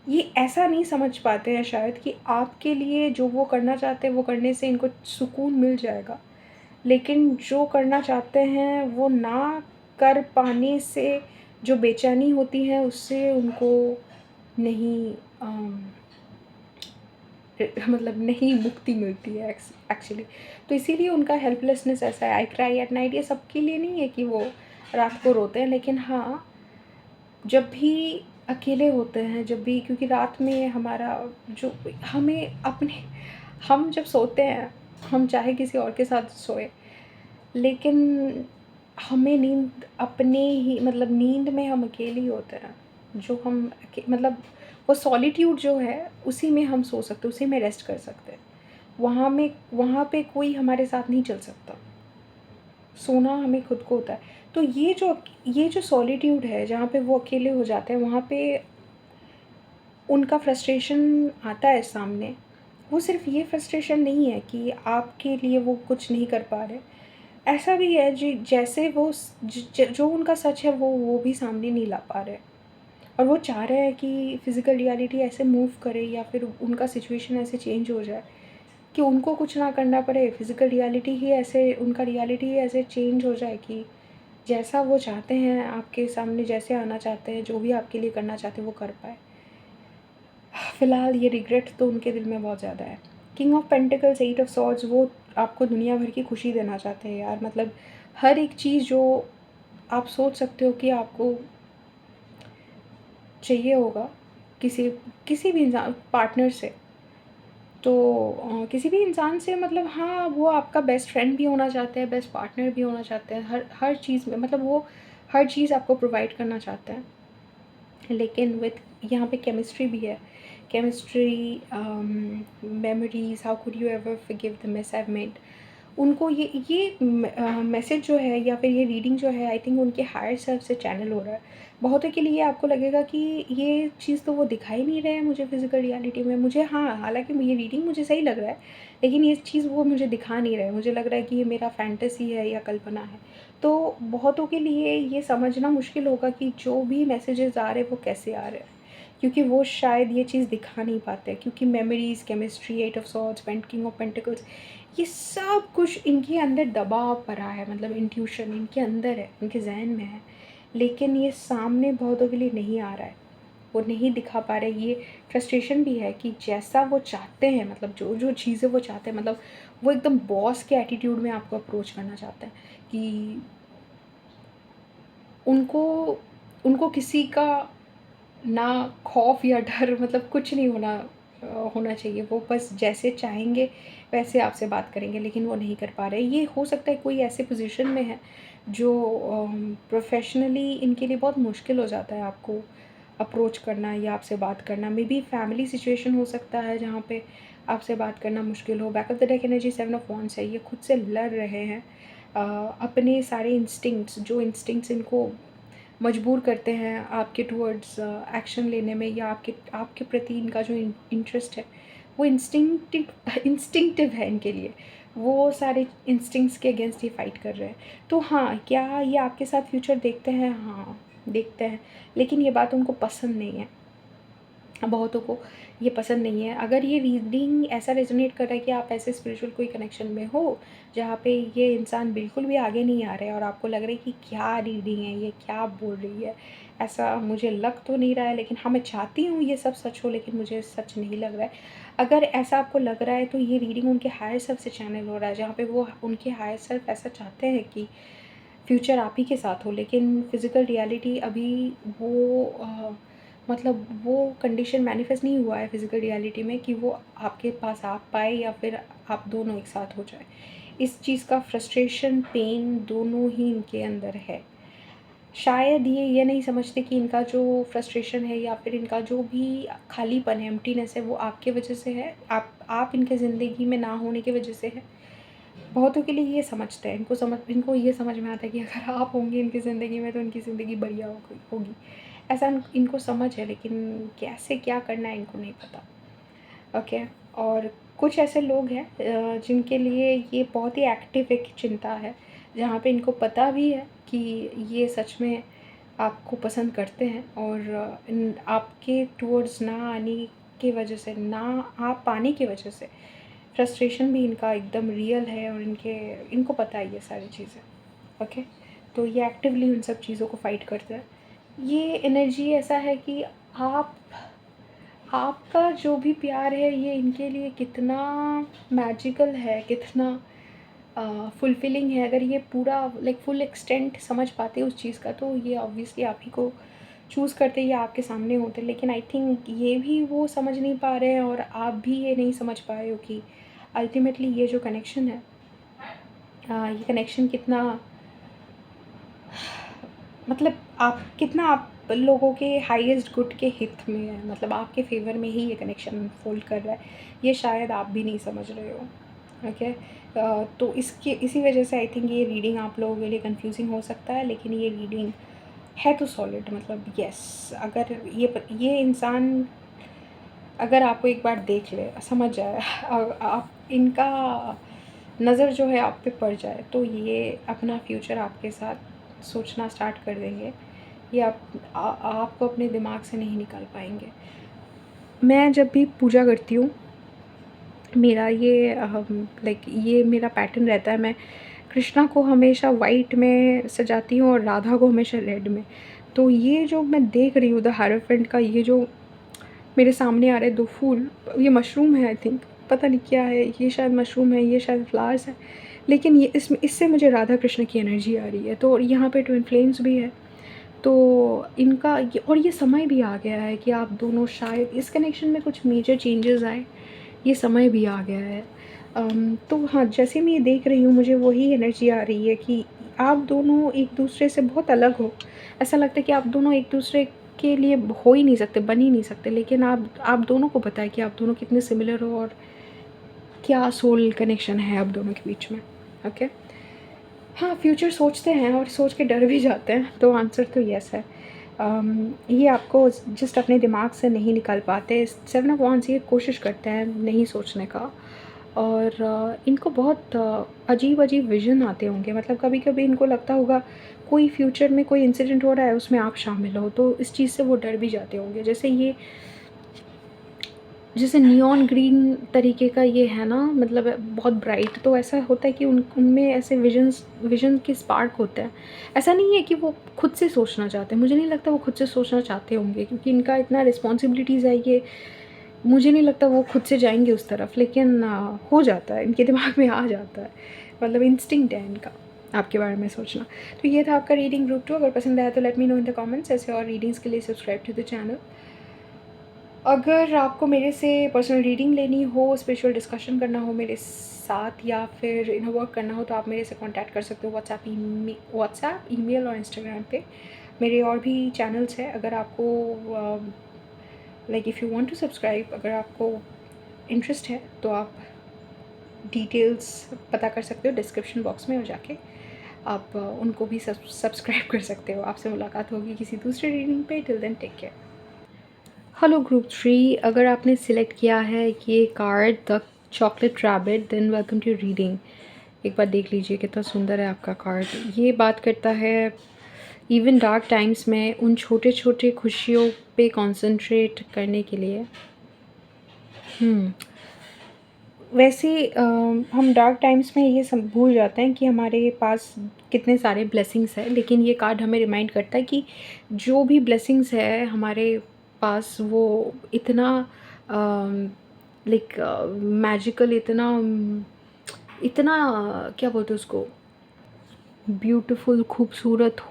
ये ऐसा नहीं समझ पाते हैं शायद कि आपके लिए जो वो करना चाहते हैं वो करने से इनको सुकून मिल जाएगा, लेकिन जो करना चाहते हैं वो ना कर पाने से जो बेचैनी होती है, उससे उनको नहीं मतलब नहीं मुक्ति मिलती है एक्चुअली। तो इसीलिए उनका हेल्पलेसनेस ऐसा है। आई क्राई एट नाइट, ये सबके लिए नहीं है कि वो रात को रोते हैं, लेकिन हाँ, जब भी अकेले होते हैं, जब भी, क्योंकि रात में हमारा जो हमें अपने हम जब सोते हैं, हम चाहे किसी और के साथ सोए, लेकिन हमें नींद अपने ही, मतलब नींद में हम अकेले ही होते हैं। जो हम मतलब वो सॉलिट्यूड जो है, उसी में हम सो सकते हैं, उसी में रेस्ट कर सकते हैं। वहाँ पे कोई हमारे साथ नहीं चल सकता। सोना हमें खुद को होता है। तो ये जो सॉलिट्यूड है, जहाँ पे वो अकेले हो जाते हैं, वहाँ पे उनका फ्रस्ट्रेशन आता है सामने। वो सिर्फ़ ये फ्रस्ट्रेशन नहीं है कि आपके लिए वो कुछ नहीं कर पा रहे। ऐसा भी है जैसे वो जो उनका सच है वो भी सामने नहीं ला पा रहे, और वो चाह रहे हैं कि फ़िज़िकल रियलिटी ऐसे मूव करे, या फिर उनका सिचुएशन ऐसे चेंज हो जाए कि उनको कुछ ना करना पड़े, फ़िज़िकल रियलिटी ही ऐसे, उनका रियलिटी ही ऐसे चेंज हो जाए कि जैसा वो चाहते हैं, आपके सामने जैसे आना चाहते हैं, जो भी आपके लिए करना चाहते हैं, वो कर पाएँ। फ़िलहाल ये रिग्रेट तो उनके दिल में बहुत ज़्यादा है। King of pentacles, 8 of swords, वो आपको दुनिया भर की खुशी देना चाहते हैं यार। मतलब हर एक चीज़ जो आप सोच सकते हो कि आपको चाहिए होगा किसी किसी भी इंसान, पार्टनर से, तो किसी भी इंसान से, मतलब हाँ, वो आपका बेस्ट फ्रेंड भी होना चाहते हैं, बेस्ट पार्टनर भी होना चाहते हैं, हर हर चीज़ में, मतलब वो हर चीज़ आपको प्रोवाइड करना चाहते हैं, लेकिन विथ यहाँ पे केमिस्ट्री भी है। Chemistry, memories, how could you ever forgive the miss I made. उनको ये मैसेज जो है या फिर ये रीडिंग जो है, आई थिंक उनके हायर सेल्फ से चैनल हो रहा है। बहुतों के लिए आपको लगेगा कि ये चीज़ तो वो दिखाई नहीं रहे हैं मुझे फिज़िकल रियलिटी में, मुझे, हाँ, हालांकि ये रीडिंग मुझे सही लग रहा है, लेकिन ये चीज़ वो मुझे दिखा नहीं रहे, मुझे लग रहा है कि ये मेरा फैंटेसी है या कल्पना है। तो बहुतों के लिए ये समझना मुश्किल होगा कि जो भी मैसेजेस आ रहे हैं वो कैसे आ रहे हैं, क्योंकि वो शायद ये चीज़ दिखा नहीं पाते, क्योंकि memories, chemistry, eight of swords, king of pentacles, ये सब कुछ इनके अंदर दबा पड़ा है, मतलब इंट्यूशन इनके अंदर है, इनके जहन में है, लेकिन ये सामने बहुतों के लिए नहीं आ रहा है, वो नहीं दिखा पा रहे। ये फ्रस्ट्रेशन भी है कि जैसा वो चाहते हैं, मतलब जो जो चीज़ें वो चाहते हैं, मतलब वो एकदम बॉस के एटीट्यूड में आपको अप्रोच करना चाहते हैं कि उनको उनको किसी का ना खौफ या डर, मतलब कुछ नहीं होना चाहिए। वो बस जैसे चाहेंगे वैसे आपसे बात करेंगे, लेकिन वो नहीं कर पा रहे। ये हो सकता है कोई ऐसे पोजीशन में है जो प्रोफेशनली इनके लिए बहुत मुश्किल हो जाता है आपको अप्रोच करना या आपसे बात करना। मे बी फैमिली सिचुएशन हो सकता है जहाँ पे आपसे बात करना मुश्किल हो। Back of the deck energy 7 of wands है, ये खुद से लड़ रहे हैं। अपने सारे इंस्टिंक्ट्स, जो इंस्टिंक्ट्स इनको मजबूर करते हैं आपके टुवर्ड्स एक्शन लेने में, या आपके आपके प्रति इनका जो इंटरेस्ट है वो इंस्टिंक्टिव है इनके लिए। वो सारे इंस्टिंक्ट्स के अगेंस्ट ये फाइट कर रहे हैं। तो हाँ, क्या ये आपके साथ फ्यूचर देखते हैं? हाँ, देखते हैं, लेकिन ये बात उनको पसंद नहीं है, बहुतों को ये पसंद नहीं है। अगर ये रीडिंग ऐसा रेजोनेट कर रहा है कि आप ऐसे स्पिरिचुअल कोई कनेक्शन में हो जहाँ पे ये इंसान बिल्कुल भी आगे नहीं आ रहा है और आपको लग रहा है कि क्या रीडिंग है, ये क्या बोल रही है, ऐसा मुझे लग तो नहीं रहा है, लेकिन हाँ, मैं चाहती हूँ ये सब सच हो, लेकिन मुझे सच नहीं लग रहा है। अगर ऐसा आपको लग रहा है तो ये रीडिंग उनके हायर सेल्फ से चैनल हो रहा है, जहाँ पे वो उनके हायर सेल्फ ऐसा चाहते हैं कि फ्यूचर आप ही के साथ हो, लेकिन फिज़िकल रियलिटी अभी वो मतलब वो कंडीशन मैनिफेस्ट नहीं हुआ है फिज़िकल रियलिटी में कि वो आपके पास आ पाए या फिर आप दोनों एक साथ हो जाए। इस चीज़ का फ्रस्ट्रेशन, पेन दोनों ही इनके अंदर है। शायद ये नहीं समझते कि इनका जो फ्रस्ट्रेशन है या फिर इनका जो भी खालीपन है, एम्प्टीनेस है, वो आपके वजह से है, आप इनके ज़िंदगी में ना होने की वजह से है। बहुतों के लिए ये समझते हैं, इनको ये समझ में आता है कि अगर आप होंगे इनकी ज़िंदगी में तो इनकी ज़िंदगी बढ़िया होगी। ऐसा इनको समझ है, लेकिन कैसे क्या करना है इनको नहीं पता। ओके। और कुछ ऐसे लोग हैं जिनके लिए ये बहुत ही एक्टिव एक चिंता है, जहाँ पे इनको पता भी है कि ये सच में आपको पसंद करते हैं, और आपके टूवर्ड्स ना आने की वजह से, ना आप पाने की वजह से फ्रस्ट्रेशन भी इनका एकदम रियल है, और इनको पता है ये सारी चीज़ें। ओके। तो ये एक्टिवली उन सब चीज़ों को फाइट करते हैं। ये एनर्जी ऐसा है कि आप आपका जो भी प्यार है ये इनके लिए कितना मैजिकल है, कितना फुलफिलिंग है। अगर ये पूरा लाइक फुल एक्सटेंट समझ पाते उस चीज़ का, तो ये ऑब्वियसली आप ही को चूज़ करते या आपके सामने होते। लेकिन आई थिंक ये भी वो समझ नहीं पा रहे हैं, और आप भी ये नहीं समझ पा रहे हो कि अल्टीमेटली ये जो कनेक्शन है, ये कनेक्शन कितना, मतलब आप लोगों के हाईएस्ट गुड के हित में है, मतलब आपके फेवर में ही ये कनेक्शन फोल्ड कर रहा है। ये शायद आप भी नहीं समझ रहे हो। ओके। तो इसी वजह से आई थिंक ये रीडिंग आप लोगों के लिए कंफ्यूजिंग हो सकता है, लेकिन ये रीडिंग है तो सॉलिड। मतलब यस, अगर ये इंसान अगर आपको एक बार देख ले, समझ जाए, आप इनका नज़र जो है आप पे पड़ जाए, तो ये अपना फ्यूचर आपके साथ सोचना स्टार्ट कर देंगे। ये आपको अपने दिमाग से नहीं निकाल पाएंगे। मैं जब भी पूजा करती हूँ, मेरा ये लाइक ये मेरा पैटर्न रहता है। मैं कृष्णा को हमेशा वाइट में सजाती हूँ और राधा को हमेशा रेड में। तो ये जो मैं देख रही हूँ द हायरोफेंट का, ये जो मेरे सामने आ रहे 2 फूल, ये मशरूम है आई थिंक, पता नहीं क्या है, ये शायद मशरूम है, ये शायद फ्लावर्स है, लेकिन ये इससे मुझे राधा कृष्ण की एनर्जी आ रही है। तो यहाँ पे ट्विन फ्लेम्स भी है, तो इनका और ये समय भी आ गया है कि आप दोनों शायद इस कनेक्शन में कुछ मेजर चेंजेस आए, ये समय भी आ गया है। तो हाँ, जैसे मैं ये देख रही हूँ मुझे वही एनर्जी आ रही है कि आप दोनों एक दूसरे से बहुत अलग हो। ऐसा लगता है कि आप दोनों एक दूसरे के लिए हो ही नहीं सकते, बन ही नहीं सकते, लेकिन आप दोनों को पता है कि आप दोनों कितने सिमिलर हो और क्या सोल कनेक्शन है आप दोनों के बीच में। ओके, हाँ, फ्यूचर सोचते हैं और सोच के डर भी जाते हैं, तो आंसर तो येस है। ये आपको जस्ट अपने दिमाग से नहीं निकाल पाते। 7 ऑफ वांड्स ये कोशिश करते हैं नहीं सोचने का, और इनको बहुत अजीब अजीब विज़न आते होंगे। मतलब कभी कभी इनको लगता होगा कोई फ्यूचर में कोई इंसिडेंट हो रहा है, उसमें आप शामिल हो, तो इस चीज़ से वो डर भी जाते होंगे। जैसे नियॉन ग्रीन तरीके का ये है ना, मतलब बहुत ब्राइट, तो ऐसा होता है कि उनमें ऐसे विजन के स्पार्क होते हैं। ऐसा नहीं है कि वो खुद से सोचना चाहते हैं, मुझे नहीं लगता वो खुद से सोचना चाहते होंगे, क्योंकि इनका इतना रिस्पॉन्सिबिलिटीज़ है ये, मुझे नहीं लगता वो खुद से जाएंगे उस तरफ, लेकिन हो जाता है, इनके दिमाग में आ जाता है, मतलब इंस्टिंक्ट है इनका आपके बारे में सोचना। तो ये था आपका रीडिंग ग्रुप 2। अगर पसंद आया तो let me know in the comments. ऐसे और रीडिंग्स के लिए सब्सक्राइब टू द चैनल। अगर आपको मेरे से पर्सनल रीडिंग लेनी हो, स्पिरिचुअल डिस्कशन करना हो मेरे साथ, या फिर इनर वर्क करना हो, तो आप मेरे से कांटेक्ट कर सकते हो व्हाट्सएप, ईमेल और इंस्टाग्राम पे। मेरे और भी चैनल्स हैं, अगर आपको like if you want to subscribe, अगर आपको इंटरेस्ट है तो आप डिटेल्स पता कर सकते हो डिस्क्रिप्शन बॉक्स में, और जाके आप उनको भी सब्सक्राइब कर सकते हो। आपसे मुलाकात होगी किसी दूसरे रीडिंग पे। Till then take care. Hello group 3, अगर आपने सिलेक्ट किया है कि ये card the chocolate rabbit, then welcome to reading. एक बार देख लीजिए कितना सुंदर है आपका कार्ड। ये बात करता है इवन डार्क टाइम्स में उन छोटे छोटे खुशियों पे कंसंट्रेट करने के लिए। वैसे हम डार्क टाइम्स में ये सब भूल जाते हैं कि हमारे पास कितने सारे ब्लेसिंग्स हैं, लेकिन ये कार्ड हमें रिमाइंड करता है कि जो भी ब्लेसिंग्स है हमारे पास, वो इतना लाइक मैजिकल, इतना इतना क्या बोलते हैं उसको, ब्यूटीफुल, खूबसूरत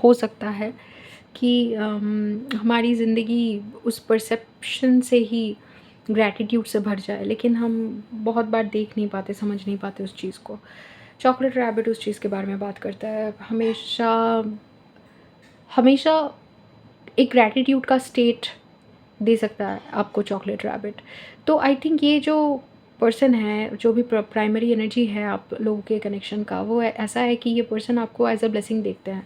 हो सकता है कि हमारी ज़िंदगी उस परसेप्शन से ही ग्रैटिट्यूड से भर जाए, लेकिन हम बहुत बार देख नहीं पाते, समझ नहीं पाते उस चीज़ को। चॉकलेट रैबिट उस चीज़ के बारे में बात करता है। हमेशा हमेशा एक ग्रैटिट्यूड का स्टेट दे सकता है आपको चॉकलेट रैबिट। तो आई थिंक ये जो पर्सन है, जो भी प्राइमरी एनर्जी है आप लोगों के कनेक्शन का, वो ऐसा है कि ये पर्सन आपको एज अ ब्लेसिंग देखते हैं,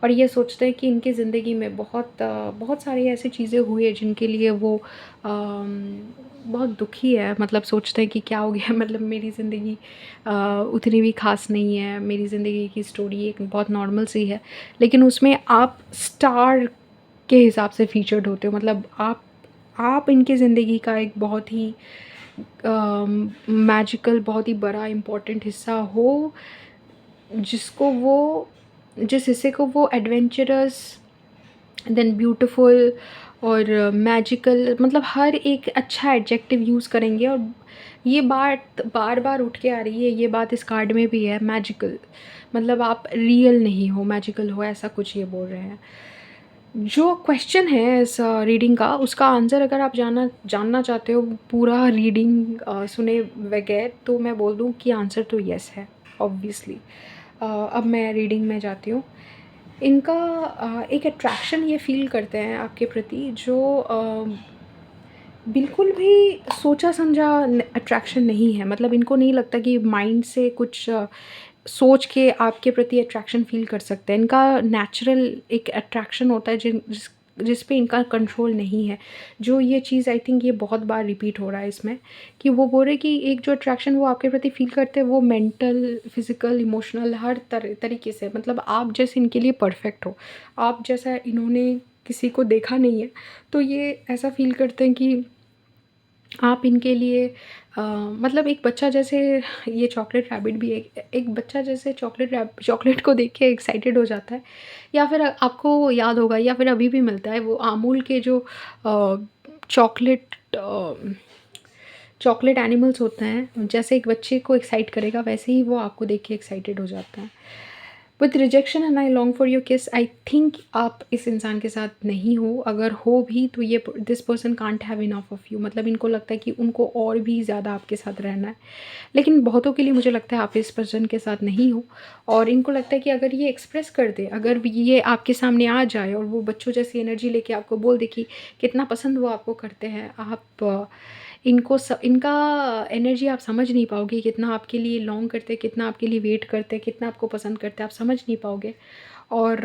और ये सोचते हैं कि इनकी ज़िंदगी में बहुत सारी ऐसी चीज़ें हुई है जिनके लिए वो बहुत दुखी है। मतलब सोचते हैं कि क्या हो गया, मतलब मेरी ज़िंदगी उतनी भी ख़ास नहीं है, मेरी ज़िंदगी की स्टोरी एक बहुत नॉर्मल सी है, लेकिन उसमें आप स्टार के हिसाब से फीचर्ड होते हो। मतलब आप इनकी ज़िंदगी का एक बहुत ही मैजिकल, बहुत ही बड़ा इम्पोर्टेंट हिस्सा हो, जिस हिस्से को वो एडवेंचरस, देन ब्यूटीफुल और मैजिकल, मतलब हर एक अच्छा एडजेक्टिव यूज़ करेंगे। और ये बात बार बार उठ के आ रही है, ये बात इस कार्ड में भी है, मैजिकल, मतलब आप रियल नहीं हो, मैजिकल हो, ऐसा कुछ ये बोल रहे हैं। जो क्वेश्चन है इस रीडिंग का, उसका आंसर अगर आप जानना चाहते हो पूरा रीडिंग सुने बगैर, तो मैं बोल दूं कि आंसर तो यस है, ऑब्वियसली। अब मैं रीडिंग में जाती हूँ। इनका एक अट्रैक्शन ये फील करते हैं आपके प्रति, जो बिल्कुल भी सोचा समझा अट्रैक्शन नहीं है। मतलब इनको नहीं लगता कि माइंड से कुछ सोच के आपके प्रति अट्रैक्शन फ़ील कर सकते हैं। इनका नेचुरल एक अट्रैक्शन होता है जिस पे इनका कंट्रोल नहीं है। जो ये चीज़ आई थिंक ये बहुत बार रिपीट हो रहा है इसमें, कि वो बोल रहे कि एक जो अट्रैक्शन वो आपके प्रति फ़ील करते हैं, वो मेंटल, फिज़िकल, इमोशनल, हर तरीके से, मतलब आप जैसे इनके लिए परफेक्ट हो, आप जैसा इन्होंने किसी को देखा नहीं है, तो ये ऐसा फ़ील करते हैं कि आप इनके लिए मतलब एक बच्चा जैसे, ये चॉकलेट रैबिट भी एक बच्चा जैसे चॉकलेट को देख के एक्साइटेड हो जाता है, या फिर आपको याद होगा, या फिर अभी भी मिलता है वो अमूल के जो चॉकलेट चॉकलेट एनिमल्स होते हैं, जैसे एक बच्चे को एक्साइट करेगा, वैसे ही वो आपको देख के एक्साइटेड हो जाता है। With rejection and I long for your किस, आई थिंक आप इस इंसान के साथ नहीं हो, अगर हो भी तो ये this person can't have enough of you, मतलब इनको लगता है कि उनको और भी ज़्यादा आपके साथ रहना है। लेकिन बहुतों के लिए मुझे लगता है आप इस पर्सन के साथ नहीं हो, और इनको लगता है कि अगर ये एक्सप्रेस कर दे, अगर ये आपके सामने आ जाए और वो बच्चों जैसी एनर्जी लेके आपको बोल दे कि कितना पसंद वो आपको करते हैं, आप इनका एनर्जी आप समझ नहीं पाओगे, कितना आपके लिए लॉन्ग करते हैं, कितना आपके लिए वेट करते हैं, कितना आपको पसंद करते हैं, आप समझ नहीं पाओगे। और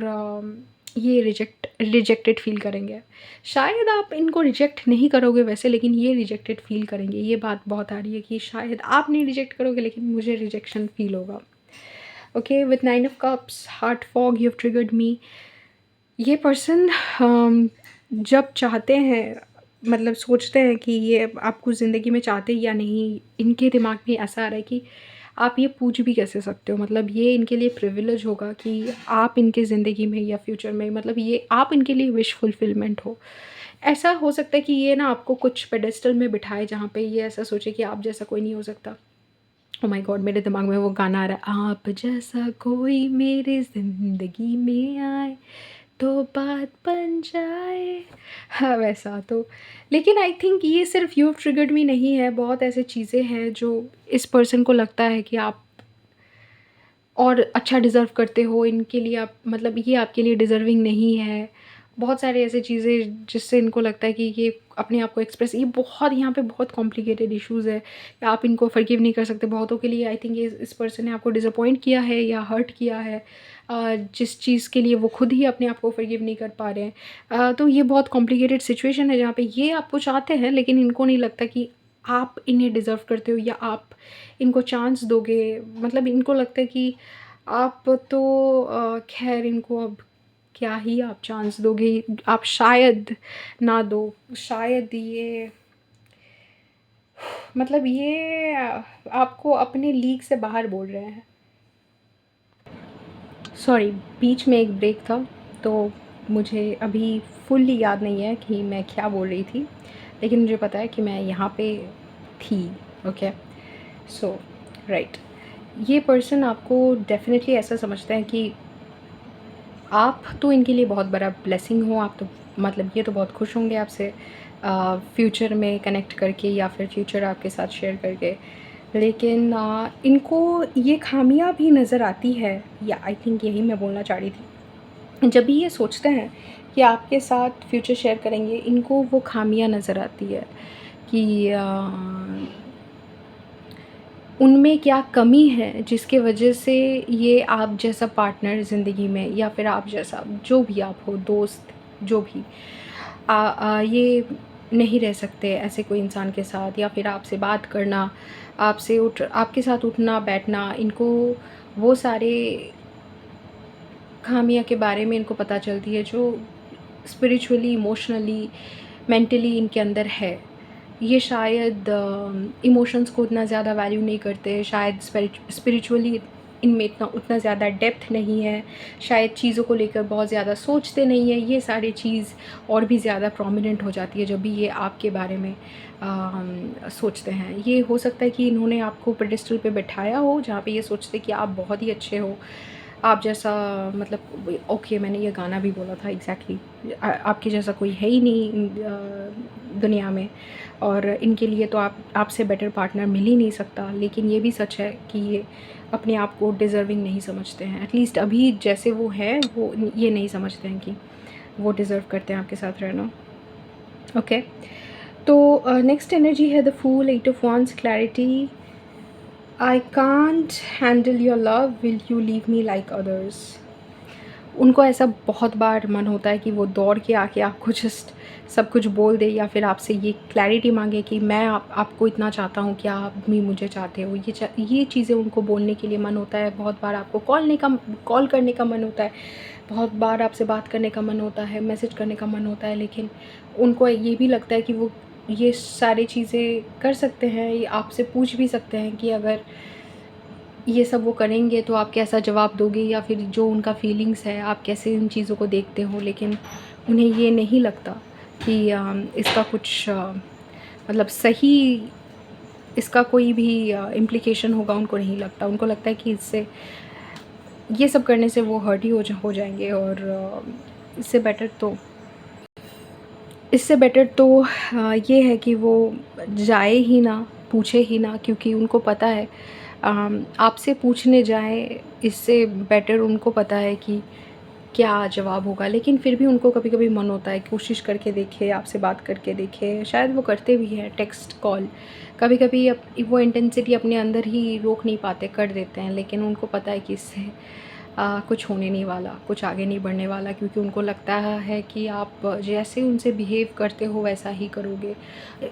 ये रिजेक्टेड फील करेंगे। शायद आप इनको रिजेक्ट नहीं करोगे वैसे, लेकिन ये रिजेक्टेड फील करेंगे। ये बात बहुत आ रही है कि शायद आप नहीं रिजेक्ट करोगे लेकिन मुझे रिजेक्शन फील होगा। Okay, with 9 of cups, heart fog, you have triggered मी। ये पर्सन जब चाहते हैं, मतलब सोचते हैं कि ये आपको ज़िंदगी में चाहते या नहीं, इनके दिमाग में ऐसा आ रहा है कि आप ये पूछ भी कैसे सकते हो, मतलब ये इनके लिए प्रिविलेज होगा कि आप इनके ज़िंदगी में या फ्यूचर में, मतलब ये आप इनके लिए विश फुलफिलमेंट हो। ऐसा हो सकता है कि ये ना आपको कुछ पेडेस्टल में बिठाए जहाँ पे ये ऐसा सोचे कि आप जैसा कोई नहीं हो सकता। ओह माय गॉड, मेरे दिमाग में वो गाना आ रहा है, आप जैसा कोई मेरे ज़िंदगी में आए तो बात बन जाए, हाँ वैसा तो। लेकिन आई थिंक ये सिर्फ यू ट्रिगर्ड मी नहीं है, बहुत ऐसे चीज़ें हैं जो इस पर्सन को लगता है कि आप और अच्छा डिज़र्व करते हो, इनके लिए आप, मतलब ये आपके लिए डिज़र्विंग नहीं है। बहुत सारे ऐसे चीज़ें जिससे इनको लगता है कि ये अपने आप को एक्सप्रेस, ये बहुत यहाँ पे बहुत कॉम्प्लिकेटेड इश्यूज़ है, आप इनको फॉरगिव नहीं कर सकते। बहुतों के लिए आई थिंक ये इस पर्सन ने आपको डिसअपॉइंट किया है या हर्ट किया है, जिस चीज़ के लिए वो खुद ही अपने आप को फॉरगिव नहीं कर पा रहे हैं। तो ये बहुत कॉम्प्लिकेटेड सिचुएशन है जहाँ पे ये आपको चाहते हैं लेकिन इनको नहीं लगता कि आप इन्हें डिज़र्व करते हो या आप इनको चांस दोगे। मतलब इनको लगता है कि आप तो खैर इनको अब क्या ही आप चांस दोगे, आप शायद ना दो, शायद ये, मतलब ये आपको अपने लीग से बाहर बोल रहे हैं। सॉरी, बीच में एक ब्रेक था तो मुझे अभी फुल्ली याद नहीं है कि मैं क्या बोल रही थी, लेकिन मुझे पता है कि मैं यहाँ पे थी। ओके, सो राइट, ये पर्सन आपको डेफिनेटली ऐसा समझता है कि आप तो इनके लिए बहुत बड़ा ब्लेसिंग हो, आप तो मतलब ये तो बहुत खुश होंगे आपसे फ्यूचर में कनेक्ट करके या फिर फ्यूचर आपके साथ शेयर करके। लेकिन इनको ये खामियां भी नज़र आती है, या आई थिंक यही मैं बोलना चाह रही थी, जब भी ये सोचते हैं कि आपके साथ फ्यूचर शेयर करेंगे, इनको वो खामियां नज़र आती है कि उनमें क्या कमी है जिसके वजह से ये आप जैसा पार्टनर ज़िंदगी में या फिर आप जैसा जो भी आप हो, दोस्त जो भी, ये नहीं रह सकते ऐसे कोई इंसान के साथ, या फिर आपसे बात करना, आपके साथ उठना बैठना, इनको वो सारे खामियां के बारे में इनको पता चलती है जो स्पिरिचुअली, इमोशनली, मेंटली इनके अंदर है। ये शायद इमोशंस को उतना ज़्यादा वैल्यू नहीं करते, शायद स्पिरिचुअली इनमें इतना उतना ज़्यादा डेप्थ नहीं है, शायद चीज़ों को लेकर बहुत ज़्यादा सोचते नहीं है। ये सारी चीज़ और भी ज़्यादा प्रोमिनेंट हो जाती है जब भी ये आपके बारे में सोचते हैं। ये हो सकता है कि इन्होंने आपको पेडेस्टल पे बैठाया हो जहाँ पे ये सोचते कि आप बहुत ही अच्छे हो, आप जैसा, मतलब ओके मैंने ये गाना भी बोला था एग्जैक्टली, आपके जैसा कोई है ही नहीं दुनिया में, और इनके लिए तो आपसे बेटर पार्टनर मिल ही नहीं सकता। लेकिन ये भी सच है कि ये अपने आप को डिज़र्विंग नहीं समझते हैं, एटलीस्ट अभी जैसे वो है वो ये नहीं समझते हैं कि वो डिज़र्व करते हैं आपके साथ रहना। ओके, तो नेक्स्ट एनर्जी है the fool, 8 of wands, clarity. I can't handle your love, will you leave me like others. उनको ऐसा बहुत बार मन होता है कि वो दौड़ के आके आपको जस्ट सब कुछ बोल दे, या फिर आपसे ये क्लैरिटी मांगे कि मैं आपको इतना चाहता हूँ, क्या आप भी मुझे चाहते हो। ये चीज़ें उनको बोलने के लिए मन होता है। बहुत बार आपको कॉल करने का मन होता है, बहुत बार आपसे बात करने का मन होता है, मैसेज करने का मन होता है, लेकिन उनको ये भी लगता है कि वो ये सारी चीज़ें कर सकते हैं, ये आपसे पूछ भी सकते हैं कि अगर ये सब वो करेंगे तो आप कैसा जवाब दोगे, या फिर जो उनका फीलिंग्स है आप कैसे इन चीज़ों को देखते हो। लेकिन उन्हें ये नहीं लगता कि इसका कुछ मतलब सही, इसका कोई भी इम्प्लिकेशन होगा, उनको नहीं लगता। उनको लगता है कि इससे ये सब करने से वो हर्ट ही हो जाएंगे। और इससे बेटर तो ये है कि वो जाए ही ना, पूछे ही ना, क्योंकि उनको पता है आपसे पूछने जाए इससे बेटर उनको पता है कि क्या जवाब होगा। लेकिन फिर भी उनको कभी कभी मन होता है कोशिश करके देखे, आपसे बात करके देखे। शायद वो करते भी हैं टेक्स्ट कॉल, कभी कभी वो इंटेंसिटी अपने अंदर ही रोक नहीं पाते, कर देते हैं। लेकिन उनको पता है कि इससे कुछ होने नहीं वाला, कुछ आगे नहीं बढ़ने वाला, क्योंकि उनको लगता है कि आप जैसे उनसे बिहेव करते हो वैसा ही करोगे।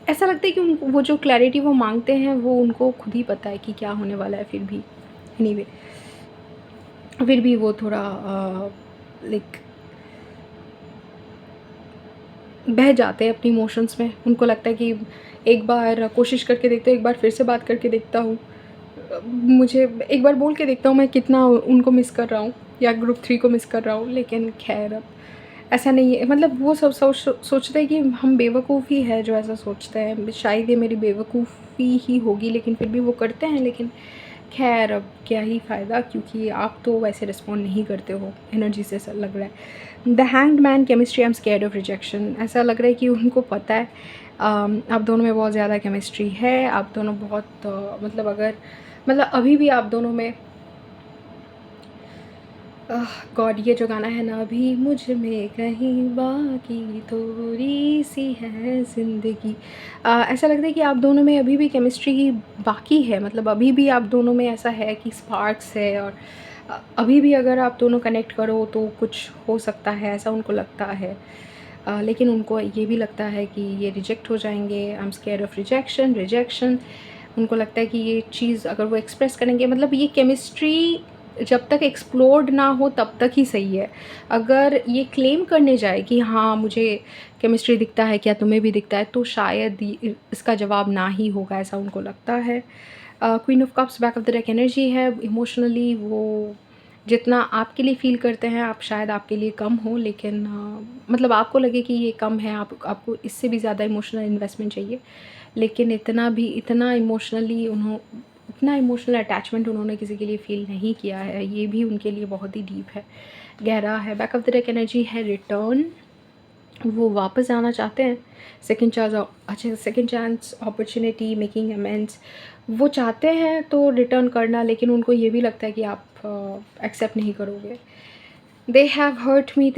ऐसा लगता है कि उनको वो जो क्लैरिटी वो मांगते हैं वो उनको खुद ही पता है कि क्या होने वाला है। फिर भी एनीवे फिर भी वो थोड़ा लाइक बह जाते हैं अपनी इमोशंस में। उनको लगता है कि एक बार कोशिश करके देखते हो, एक बार फिर से बात करके देखता हूँ, मुझे एक बार बोल के देखता हूँ मैं कितना उनको मिस कर रहा हूँ या ग्रुप 3 को मिस कर रहा हूँ। लेकिन खैर अब ऐसा नहीं है, मतलब वो सब सोचते हैं कि हम बेवकूफ़ ही है जो ऐसा सोचते हैं। शायद ये मेरी बेवकूफ़ी ही होगी, लेकिन फिर भी वो करते हैं। लेकिन खैर अब क्या ही फ़ायदा, क्योंकि आप तो वैसे रिस्पॉन्ड नहीं करते हो, एनर्जी से ऐसा लग रहा है। The hanged man chemistry, I am scared of rejection. ऐसा लग रहा है कि उनको पता है आप दोनों में बहुत ज़्यादा केमिस्ट्री है। आप दोनों बहुत मतलब अभी भी आप दोनों में गॉड ये जो गाना है ना, अभी मुझ में कहीं बाकी थोड़ी सी है ज़िंदगी, ऐसा लगता है कि आप दोनों में अभी भी केमिस्ट्री बाकी है। मतलब अभी भी आप दोनों में ऐसा है कि स्पार्क्स है, और अभी भी अगर आप दोनों कनेक्ट करो तो कुछ हो सकता है, ऐसा उनको लगता है। लेकिन उनको ये भी लगता है कि ये रिजेक्ट हो जाएंगे। I am square of rejection. उनको लगता है कि ये चीज़ अगर वो एक्सप्रेस करेंगे, मतलब ये केमिस्ट्री जब तक एक्सप्लोर्ड ना हो तब तक ही सही है। अगर ये क्लेम करने जाए कि हाँ मुझे केमिस्ट्री दिखता है, क्या तुम्हें भी दिखता है, तो शायद इसका जवाब ना ही होगा, ऐसा उनको लगता है। Queen of cups back of the deck energy है। इमोशनली वो जितना आपके लिए फ़ील करते हैं आप शायद आपके लिए कम हो, लेकिन मतलब आपको लगे कि ये कम है, आपको इससे भी ज़्यादा इमोशनल इन्वेस्टमेंट चाहिए। लेकिन इतना इमोशनल अटैचमेंट उन्होंने किसी के लिए फ़ील नहीं किया है। ये भी उनके लिए बहुत ही डीप है, गहरा है। Back of the deck energy है रिटर्न। वो वापस आना चाहते हैं, second chance opportunity, making amends वो चाहते हैं तो रिटर्न करना। लेकिन उनको ये भी लगता है कि आप एक्सेप्ट नहीं करोगे। दे हैव हर्ट मी,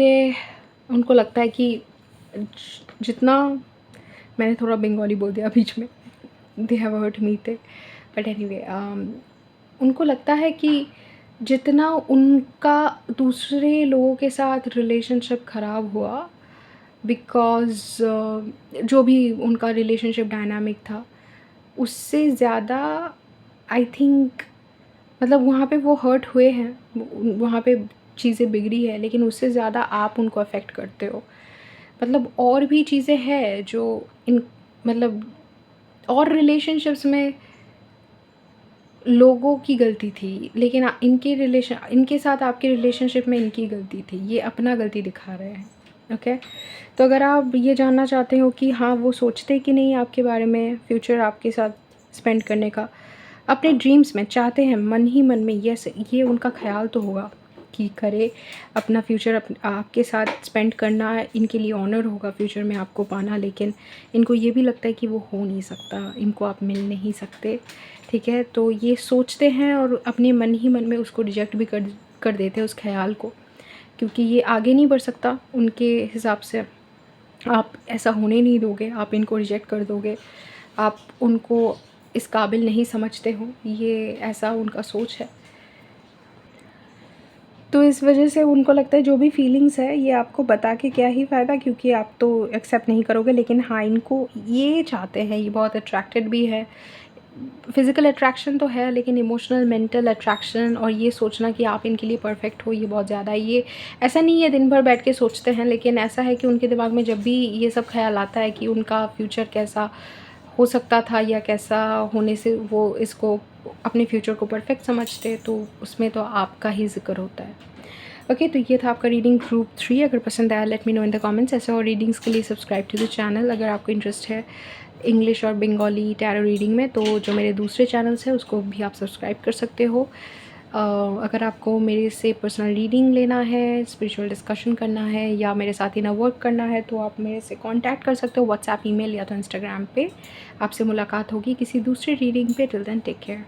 उनको लगता है कि जितना, मैंने थोड़ा बंगाली बोल दिया बीच में, they have hurt me but anyway उनको लगता है कि जितना उनका दूसरे लोगों के साथ रिलेशनशिप ख़राब हुआ, बिकॉज़ जो भी उनका रिलेशनशिप डायनामिक था उससे ज़्यादा आई थिंक, मतलब वहाँ पे वो हर्ट हुए हैं, वहाँ पे चीज़ें बिगड़ी है, लेकिन उससे ज़्यादा आप उनको अफेक्ट करते हो। मतलब और भी चीज़ें हैं जो इन मतलब और रिलेशनशिप्स में लोगों की गलती थी, लेकिन इनके साथ आपके रिलेशनशिप में इनकी गलती थी। ये अपना गलती दिखा रहे हैं। ओके, तो अगर आप ये जानना चाहते हो कि हाँ वो सोचते कि नहीं आपके बारे में, फ्यूचर आपके साथ स्पेंड करने का, अपने ड्रीम्स में चाहते हैं मन ही मन में, यस ये उनका ख्याल तो होगा कि करे अपना फ्यूचर आपके साथ स्पेंड करना, इनके लिए ऑनर होगा फ्यूचर में आपको पाना। लेकिन इनको ये भी लगता है कि वो हो नहीं सकता, इनको आप मिल नहीं सकते। ठीक है, तो ये सोचते हैं और अपने मन ही मन में उसको रिजेक्ट भी कर देते हैं उस ख्याल को, क्योंकि ये आगे नहीं बढ़ सकता उनके हिसाब से। आप ऐसा होने नहीं दोगे, आप इनको रिजेक्ट कर दोगे, आप उनको इस काबिल नहीं समझते हो, ये ऐसा उनका सोच है। तो इस वजह से उनको लगता है जो भी फीलिंग्स है ये आपको बता के क्या ही फ़ायदा, क्योंकि आप तो एक्सेप्ट नहीं करोगे। लेकिन हाँ इनको ये चाहते हैं, ये बहुत अट्रैक्टेड भी है, फिज़िकल अट्रैक्शन तो है, लेकिन इमोशनल मेंटल अट्रैक्शन और ये सोचना कि आप इनके लिए परफेक्ट हो, ये बहुत ज़्यादा है। ये ऐसा नहीं है दिन भर बैठ के सोचते हैं, लेकिन ऐसा है कि उनके दिमाग में जब भी ये सब ख्याल आता है कि उनका फ्यूचर कैसा हो सकता था या कैसा होने से वो इसको अपने फ्यूचर को परफेक्ट समझते, तो उसमें तो आपका ही ज़िक्र होता है। ओके, तो ये था आपका रीडिंग ग्रुप 3। अगर पसंद आया let me know in the comments. ऐसे और रीडिंग्स के लिए सब्सक्राइब टू द चैनल। अगर आपको इंटरेस्ट है इंग्लिश और बंगाली टैरो रीडिंग में, तो जो मेरे दूसरे चैनल्स हैं उसको भी आप सब्सक्राइब कर सकते हो। अगर आपको मेरे से पर्सनल रीडिंग लेना है, स्पिरिचुअल डिस्कशन करना है या मेरे साथ इनर वर्क करना है तो आप मेरे से कांटेक्ट कर सकते हो व्हाट्सएप, ईमेल या तो इंस्टाग्राम पे। आपसे मुलाकात होगी किसी दूसरी रीडिंग पे। Till then take care.